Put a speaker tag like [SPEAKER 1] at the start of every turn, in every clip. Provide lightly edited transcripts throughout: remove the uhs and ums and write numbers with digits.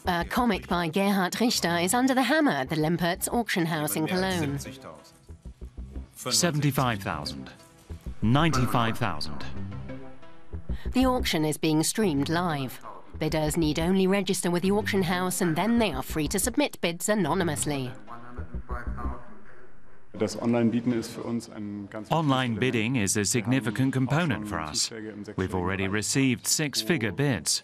[SPEAKER 1] A comic by Gerhard Richter is under the hammer at the Lempert's auction house in Cologne.
[SPEAKER 2] 75,000. 95,000.
[SPEAKER 1] The auction is being streamed live. Bidders need only register with the auction house and then they are free to submit bids anonymously.
[SPEAKER 2] Online bidding is a significant component for us. We've already received six-figure bids.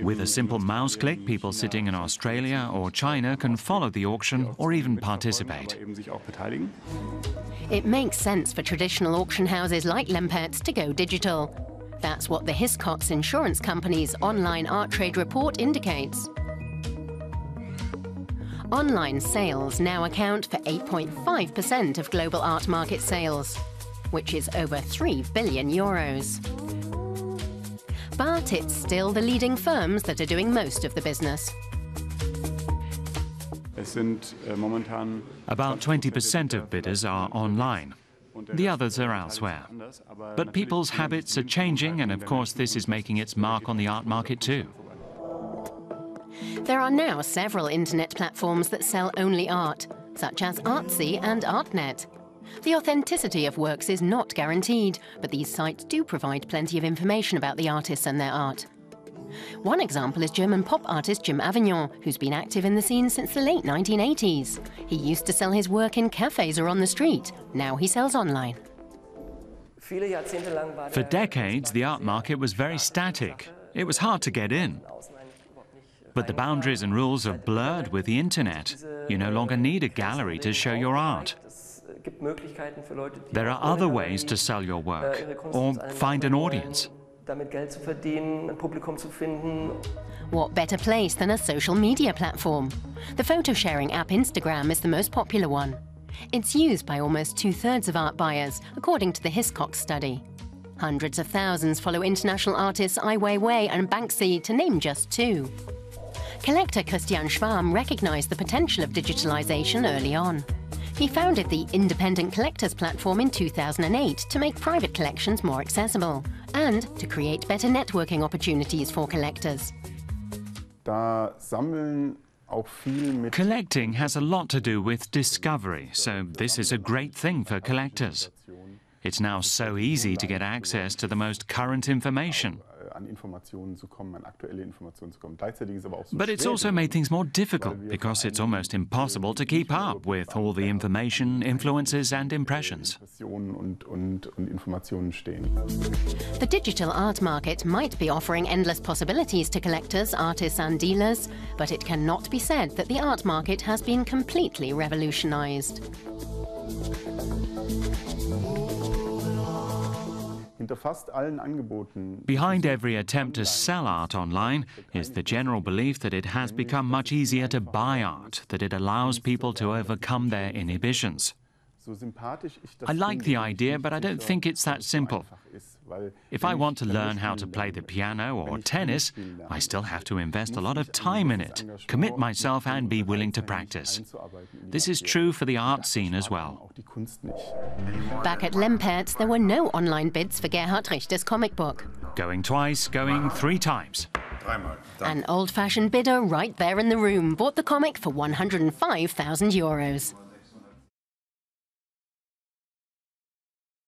[SPEAKER 2] With a simple mouse click, people sitting in Australia or China can follow the auction or even participate.
[SPEAKER 1] It makes sense for traditional auction houses like Lempert's to go digital. That's what the Hiscox insurance company's online art trade report indicates. Online sales now account for 8.5% of global art market sales, which is over €3 billion. But it's still the leading firms that are doing most of the business.
[SPEAKER 2] About 20% of bidders are online. The others are elsewhere. But people's habits are changing, and of course this is making its mark on the art market too.
[SPEAKER 1] There are now several internet platforms that sell only art, such as Artsy and Artnet. The authenticity of works is not guaranteed, but these sites do provide plenty of information about the artists and their art. One example is German pop artist Jim Avignon, who's been active in the scene since the late 1980s. He used to sell his work in cafes or on the street. Now he sells online.
[SPEAKER 2] For decades, the art market was very static. It was hard to get in. But the boundaries and rules have blurred with the internet. You no longer need a gallery to show your art. There are other ways to sell your work or find an audience.
[SPEAKER 1] What better place than a social media platform? The photo-sharing app Instagram is the most popular one. It's used by almost 2/3 of art buyers, according to the Hiscox study. Hundreds of thousands follow international artists Ai Weiwei and Banksy, to name just two. Collector Christian Schwarm recognized the potential of digitalization early on. He founded the Independent Collectors platform in 2008 to make private collections more accessible and to create better networking opportunities for collectors.
[SPEAKER 2] Collecting has a lot to do with discovery, so this is a great thing for collectors. It's now so easy to get access to the most current information. But it's also made things more difficult because it's almost impossible to keep up with all the information, influences and impressions.
[SPEAKER 1] The digital art market might be offering endless possibilities to collectors, artists and dealers, but it cannot be said that the art market has been completely revolutionized.
[SPEAKER 2] Behind every attempt to sell art online is the general belief that it has become much easier to buy art, that it allows people to overcome their inhibitions. I like the idea, but I don't think it's that simple. If I want to learn how to play the piano or tennis, I still have to invest a lot of time in it, commit myself and be willing to practice. This is true for the art scene as well.
[SPEAKER 1] Back at Lempert's, there were no online bids for Gerhard Richter's comic book.
[SPEAKER 2] Going twice, going 3 times.
[SPEAKER 1] An old-fashioned bidder right there in the room bought the comic for €105,000.